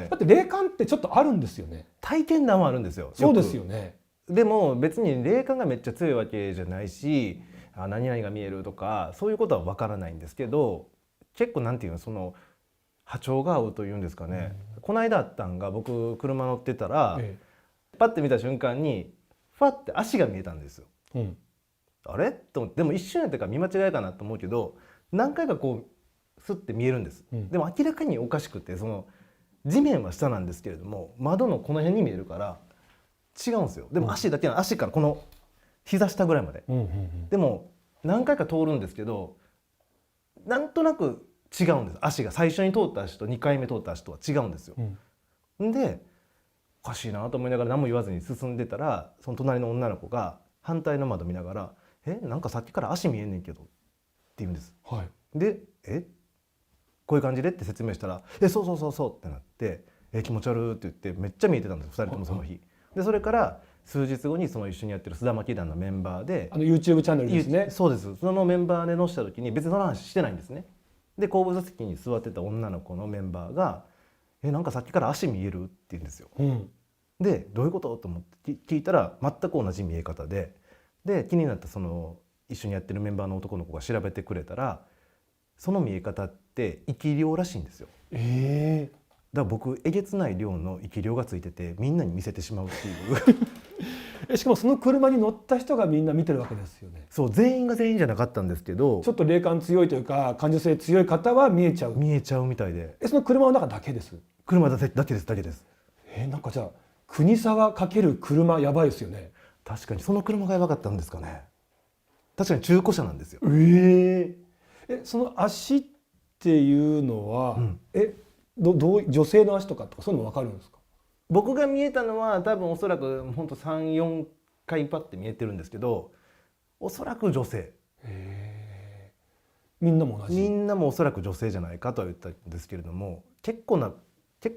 ね。だって霊感ってちょっとあるんですよね。体験談はあるんですよ。そうですよね。でも別に霊感がめっちゃ強いわけじゃないし、何々が見えるとかそういうことは分からないんですけど、結構なんていうの、その波長が合うというんですかね、この間あったんが、僕車乗ってたら、パッて見た瞬間にファッて足が見えたんですよ。あれと思って、でも一瞬やったから見間違いかなと思うけど、何回かこうスッて見えるんです、でも明らかにおかしくて、その地面は下なんですけれども窓のこの辺に見えるから違うんですよ。でも足だけの、足からこの膝下ぐらいまで、でも何回か通るんですけど、なんとなく違うんです。足が最初に通った足と2回目通った足とは違うんですよ。でおかしいなと思いながら何も言わずに進んでたら、その隣の女の子が反対の窓見ながら「なんかさっきから足見えんねんけど」って言うんです。でこういう感じでって説明したら「そうそうそうそう」ってなって「気持ち悪い」って言ってめっちゃ見えてたんです、2人ともその日。でそれから数日後にその一緒にやってる須田巻団のメンバーで、YouTube チャンネルですね。そうです。そのメンバーで載せた時に別にその話してないんですね。で後部座席に座ってた女の子のメンバーが「なんかさっきから足見える?」って言うんですよ。でどういうことと思って聞いたら全く同じ見え方で、気になったその一緒にやってるメンバーの男の子が調べてくれたら、その見え方って生き量らしいんですよ。だから僕えげつない量の生き量がついててみんなに見せてしまうっていうしかもその車に乗った人がみんな見てるわけですよね。そう、全員が全員じゃなかったんですけど、ちょっと霊感強いというか感受性強い方は見えちゃうみたいで。その車の中だけです？車だけです。なんかじゃあ国沢×車やばいですよね。確かにその車がやばかったんですかね。確かに中古車なんですよ。その足っていうのは、女性の足とかそういうのも分かるんですか？僕が見えたのは多分おそらくほんと 3,4 回パッて見えてるんですけど、おそらく女性。みんなも同じ？みんなもおそらく女性じゃないかとは言ったんですけれども、結構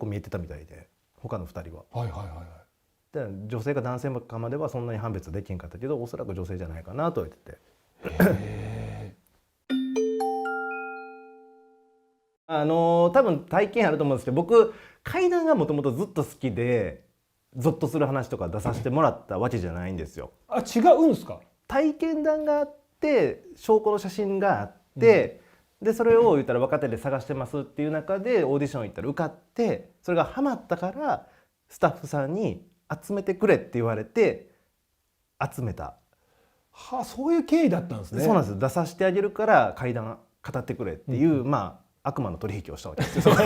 見えてたみたいで、他の2人は。で女性か男性かまではそんなに判別できんかったけど、おそらく女性じゃないかなとは言ってて多分体験あると思うんですけど、僕怪談がもともとずっと好きで、ゾッとする話とか出させてもらったわけじゃないんですよ。違うんですか？体験談があって証拠の写真があって、でそれを言ったら若手で探してますっていう中でオーディション行ったら受かって、それがハマったからスタッフさんに集めてくれって言われて集めた。そういう経緯だったんですね。そうなんです。出させてあげるから怪談語ってくれっていう、悪魔の取引をしたわけですよだ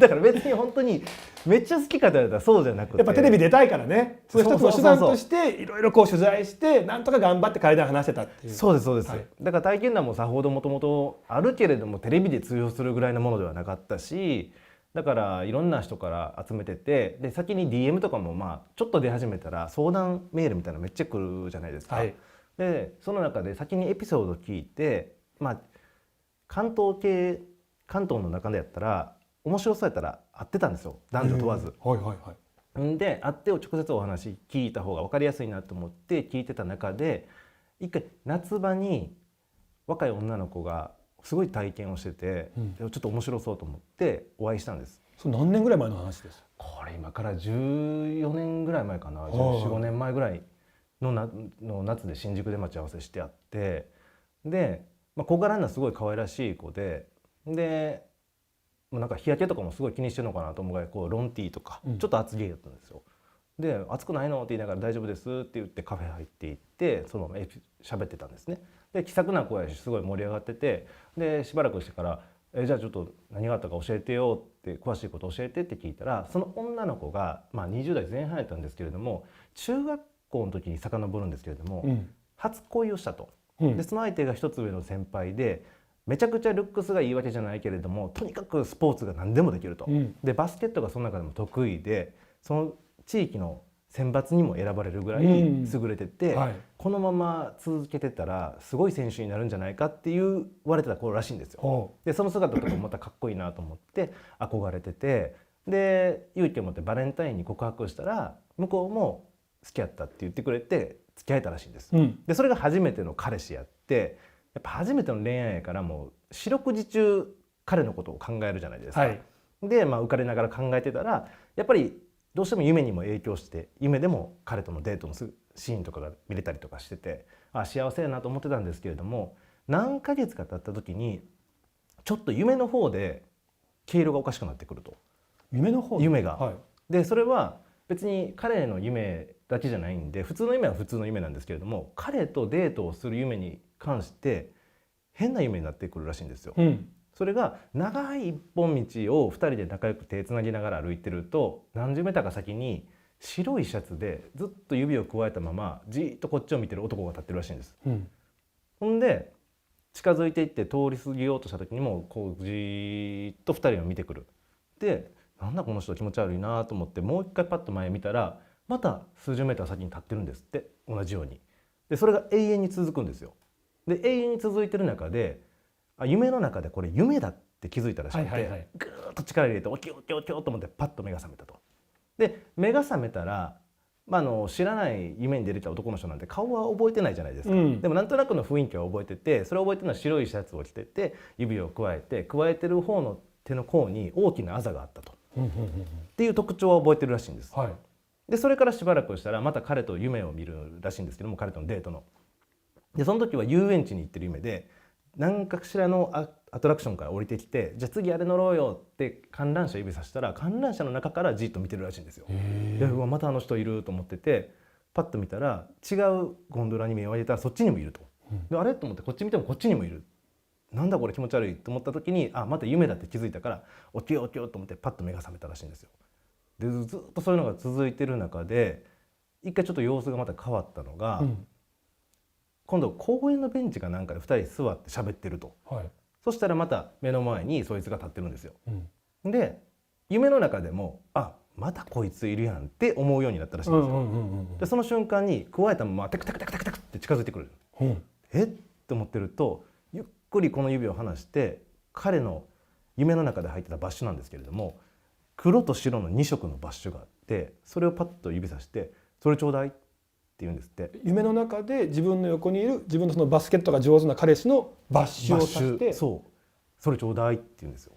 から別に本当にめっちゃ好きかと言われたらそうじゃなくて、やっぱテレビ出たいからね、その一つの手段としていろいろこう取材してなんとか頑張って怪談話してたっていう。そうです、だから体験談もさほどもともとあるけれどもテレビで通用するぐらいのものではなかったし、だからいろんな人から集めてて、で先に DM とかもちょっと出始めたら相談メールみたいなのめっちゃ来るじゃないですか。でその中で先にエピソード聞いて、関東の中でやったら面白そうやったら会ってたんですよ、男女問わず。で会って直接お話聞いた方が分かりやすいなと思って聞いてた中で、一回夏場に若い女の子がすごい体験をしてて、ちょっと面白そうと思ってお会いしたんです。それ何年ぐらい前の話です？これ今から14年ぐらい前かな、14、15年前ぐらいの夏で新宿で待ち合わせしてあって、で、小柄なすごい可愛らしい子で、なんか日焼けとかもすごい気にしてるのかなと思うぐらいこうロンティーとかちょっと厚着だったんですよ。で「暑くないの?」って言いながら「大丈夫です」って言ってカフェ入っていってそのまま喋ってたんですね。で気さくな子やしすごい盛り上がってて、でしばらくしてから「じゃあちょっと何があったか教えてよ」って詳しいこと教えてって聞いたら、その女の子が20代前半やったんですけれども、中学校の時に遡るんですけれども、初恋をしたと。でその相手が一つ上の先輩で、めちゃくちゃルックスがいいわけじゃないけれどもとにかくスポーツが何でもできると。でバスケットがその中でも得意で、その地域の選抜にも選ばれるぐらい優れてて、このまま続けてたらすごい選手になるんじゃないかって言われてた頃らしいんですよ。でその姿とかもまたかっこいいなと思って憧れてて、で勇気を持ってバレンタインに告白したら向こうも好きやったって言ってくれて付き合えたらしいんです。でそれが初めての彼氏やって、やっぱ初めての恋愛やからもう四六時中彼のことを考えるじゃないですか。で、浮かれながら考えてたらやっぱりどうしても夢にも影響して夢でも彼とのデートのシーンとかが見れたりとかしてて幸せやなと思ってたんですけれども、何ヶ月か経った時にちょっと夢の方で毛色がおかしくなってくると。夢の方夢が、はい、でそれは別に彼の夢だけじゃないんで普通の夢は普通の夢なんですけれども、彼とデートをする夢に関して変な夢になってくるらしいんですよ。それが長い一本道を2人で仲良く手つなぎながら歩いてると、何十メーターか先に白いシャツでずっと指をくわえたままじーっとこっちを見てる男が立ってるらしいんです。ほんで近づいていって通り過ぎようとした時にもこうじーっと2人を見てくる。でなんだこの人気持ち悪いなと思ってもう一回パッと前見たらまた数十メーター先に立ってるんですって、同じように。でそれが永遠に続くんですよ。で永遠に続いてる中で夢の中でこれ夢だって気づいたらしくて、ぐーっと力入れておきおきおきおと思ってパッと目が覚めたと。で目が覚めたら、知らない夢に出てきた男の人なんて顔は覚えてないじゃないですか、でもなんとなくの雰囲気は覚えてて、それを覚えてるのは白いシャツを着てて指をくわえてる方の手の甲に大きなあざがあったと、っていう特徴は覚えてるらしいんです、でそれからしばらくしたらまた彼と夢を見るらしいんですけども、彼とのデートの。でその時は遊園地に行ってる夢で何かしらのアトラクションから降りてきて、じゃあ次あれ乗ろうよって観覧車指さしたら観覧車の中からじっと見てるらしいんですよ。でうわまたあの人いると思っててパッと見たら違うゴンドラに目を上げたらそっちにもいると。であれと思ってこっち見てもこっちにもいる。なんだこれ気持ち悪いと思った時にまた夢だって気づいたから起きよう起きようと思ってパッと目が覚めたらしいんですよ。でずっとそういうのが続いてる中で一回ちょっと様子がまた変わったのが、今度公園のベンチかなんかで2人座って喋ってると、そしたらまた目の前にそいつが立ってるんですよ、で夢の中でもまたこいついるやんって思うようになったらしいんですよ。でその瞬間に加えたままテクテクテクテクテクって近づいてくる、えって思ってるとゆっくりこの指を離して彼の夢の中で入ってたバッシュなんですけれども、黒と白の2色のバッシュがあって、それをパッと指さしてそれちょうだいって言うんですって。夢の中で自分の横にいる自分のそのバスケットが上手な彼氏のバッシュをさして、それちょうだいって言うんですよ。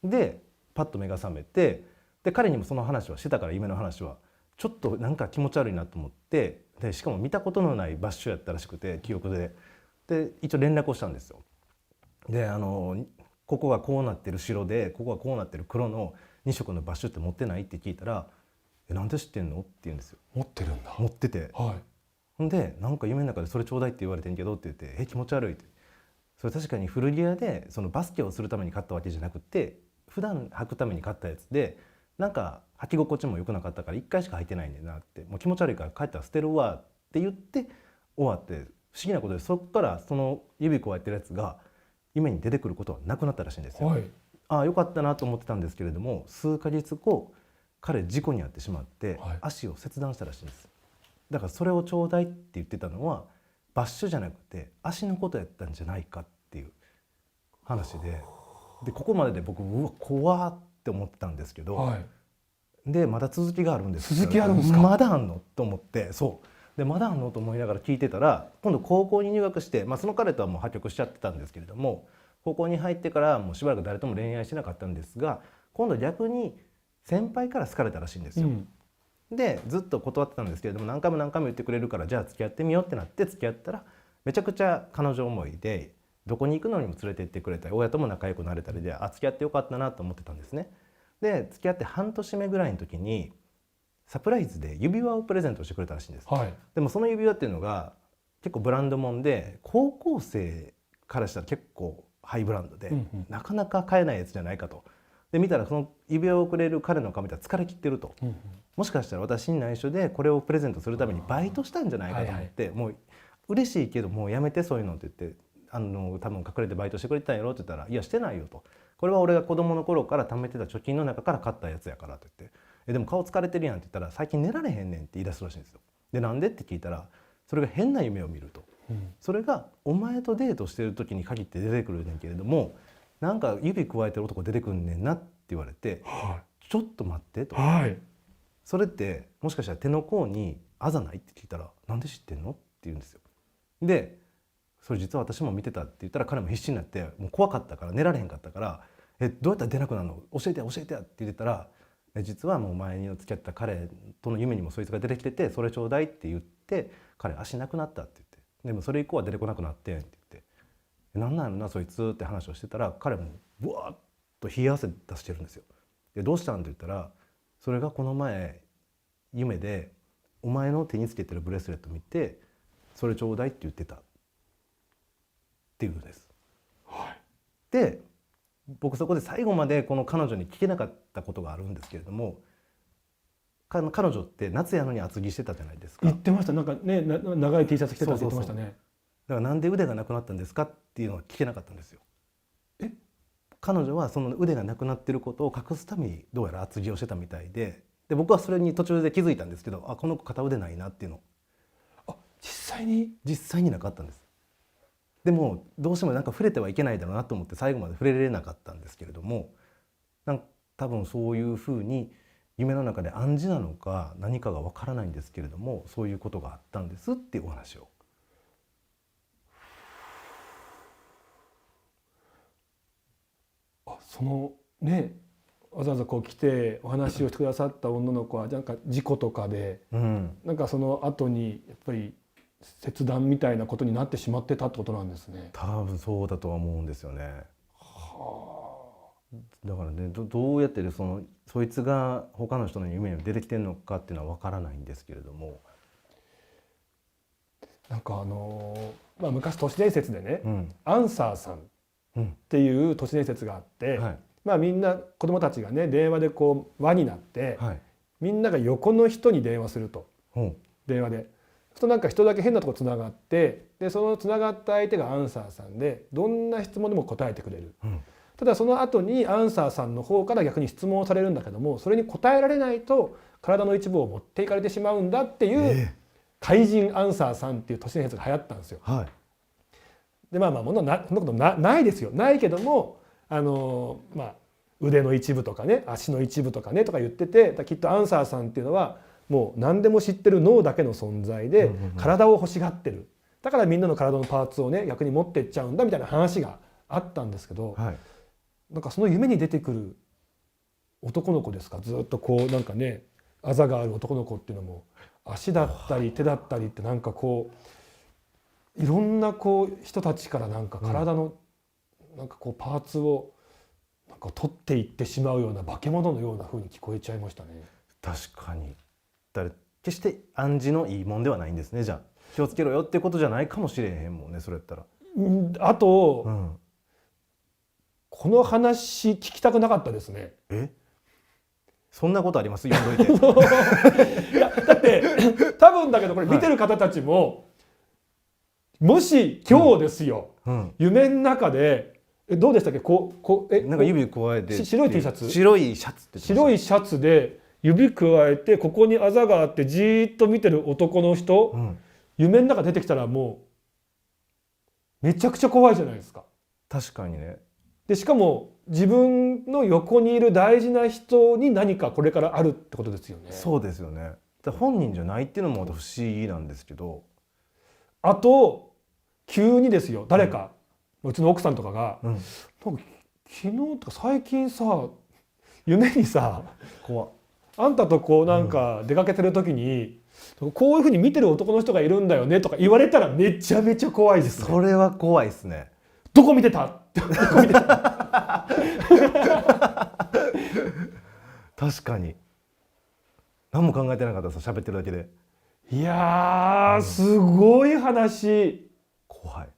でパッと目が覚めて、で彼にもその話はしてたから夢の話はちょっとなんか気持ち悪いなと思って、でしかも見たことのないバッシュやったらしくて記憶で一応連絡をしたんですよ。でここがこうなってる白でここがこうなってる黒の2色のバッシュって持ってないって聞いたらなんで知ってんのって言うんですよ。持ってるんだ。持ってて、ほんでなんか夢の中でそれちょうだいって言われてんけどって言って気持ち悪いって。それ確かに古着屋でそのバスケをするために買ったわけじゃなくて普段履くために買ったやつで、なんか履き心地も良くなかったから1回しか履いてないんだよなって、もう気持ち悪いから帰ったら捨てるわって言って終わって、不思議なことでそっからその指こうやってるやつが夢に出てくることはなくなったらしいんですよ。よかったなと思ってたんですけれども、数ヶ月後彼事故に遭ってしまって足を切断したらしいんです。だからそれをちょうだいって言ってたのはバッシュじゃなくて足のことやったんじゃないかっていう話で、ここまでで僕うわ怖って思ってたんですけど、でまだ続きがあるんです。続きあるんですか？まだあんのと思って、でまだあんのと思いながら聞いてたら、今度高校に入学して、その彼とはもう破局しちゃってたんですけれども、高校に入ってからもうしばらく誰とも恋愛してなかったんですが、今度逆に先輩から好かれたらしいんですよ。でずっと断ってたんですけれども何回も言ってくれるからじゃあ付き合ってみようってなって付き合ったらめちゃくちゃ彼女思いで、どこに行くのにも連れて行ってくれたり親とも仲良くなれたりで付き合ってよかったなと思ってたんですね。で付き合って半年目ぐらいの時にサプライズで指輪をプレゼントしてくれたらしいんです、でもその指輪っていうのが結構ブランドもんで高校生からしたら結構ハイブランドで、なかなか買えないやつじゃないかと。で見たらその指輪をくれる彼の顔見たら疲れ切ってると、もしかしたら私に内緒でこれをプレゼントするためにバイトしたんじゃないかと思って、もう嬉しいけどもうやめてそういうのって言って、多分隠れてバイトしてくれてたんやろって言ったら、いやしてないよと、これは俺が子供の頃から貯めてた貯金の中から買ったやつやからと言って、でも顔疲れてるやんって言ったら最近寝られへんねんって言い出すらしいんですよ。でなんでって聞いたら、それが変な夢を見ると、それがお前とデートしてる時に限って出てくるねんけれども、なんか指くわえてる男出てくんねんなって言われて、ちょっと待ってと、それってもしかしたら手の甲にあざないって聞いたら、なんで知ってんのって言うんですよ。でそれ実は私も見てたって言ったら、彼も必死になってもう怖かったから寝られへんかったからどうやったら出なくなるの教えて教えてやって言ってたら、実はもう前に付き合った彼との夢にもそいつが出てきてて、それちょうだいって言って彼足なくなったって言って、でもそれ以降は出てこなくなってんって言って、なんなんやろなそいつって話をしてたら、彼もブワーッと冷や汗出してるんですよ。でどうしたんって言ったら、それがこの前夢でお前の手につけてるブレスレット見てそれちょうだいって言ってたっていうんです。はい、で僕そこで最後までこの彼女に聞けなかったことがあるんですけれども、彼女って夏やのに厚着してたじゃないですか。言ってました。なんかね、長い T シャツ着てたって言ってましたね。だからなんで腕がなくなったんですかっていうのは聞けなかったんですよ。彼女はその腕がなくなってることを隠すためにどうやら厚着をしてたみたいで、僕はそれに途中で気づいたんですけど、この子片腕ないなっていうの実際になかったんです。でもどうしてもなんか触れてはいけないだろうなと思って最後まで触れられなかったんですけれども、多分そういうふうに夢の中で暗示なのか何かがわからないんですけれども、そういうことがあったんですっていうお話を。そのね、わざわざこう来てお話をしてくださった女の子はなんか事故とかで、なんかその後にやっぱり切断みたいなことになってしまってたってことなんですね。多分そうだとは思うんですよね。だからね、どうやってそいつが他の人の夢に出てきてるのかっていうのは分からないんですけれども、なんか昔都市伝説でね、アンサーさんっていう都市伝説があって、みんな子供たちがね電話でこう輪になって、みんなが横の人に電話すると、電話で。そうするとなんか人だけ変なとこつながって、でそのつながった相手がアンサーさんで、どんな質問でも答えてくれる。ただその後にアンサーさんの方から逆に質問をされるんだけども、それに答えられないと体の一部を持っていかれてしまうんだっていう怪人アンサーさんっていう都市伝説が流行ったんですよ。でそんなことないですよ。ないけども腕の一部とかね、足の一部とかねとか言ってて、きっとアンサーさんっていうのはもう何でも知ってる脳だけの存在で、体を欲しがってる。だからみんなの体のパーツをね逆に持ってっちゃうんだみたいな話があったんですけど、なんかその夢に出てくる男の子ですか、ずっとこうなんかねあざがある男の子っていうのも、足だったり手だったりってなんかこういろんなこう人たちからなんか体のなんかこうパーツをなんか取っていってしまうような化け物のような風に聞こえちゃいましたね。確かに。決して暗示のいいもんではないんですね。じゃあ気をつけろよってことじゃないかもしれへんもんね、それやったら。あと、この話聞きたくなかったですね。そんなことあります？読んどいて。いやだって多分だけどこれ見てる方たちも、もし今日ですよ、夢の中でどうでしたっけ、なんか指加えて白い T シャツ、白いシャツって白いシャツで指加えてここにあざがあってじーっと見てる男の人、夢の中出てきたらもうめちゃくちゃ怖いじゃないですか。確かにね。でしかも自分の横にいる大事な人に何かこれからあるってことですよね。そうですよね。本人じゃないっていうのも不思議なんですけど、あと急にですよ、誰か、うちの奥さんとかが、なんか昨日とか最近さ夢にさあんたとこうなんか出かけてる時に、こういうふうに見てる男の人がいるんだよねとか言われたらめちゃめちゃ怖いですね。それは怖いですね。どこ見てた？確かに何も考えてなかったです、喋ってるだけで。いやー、すごい話。怖い。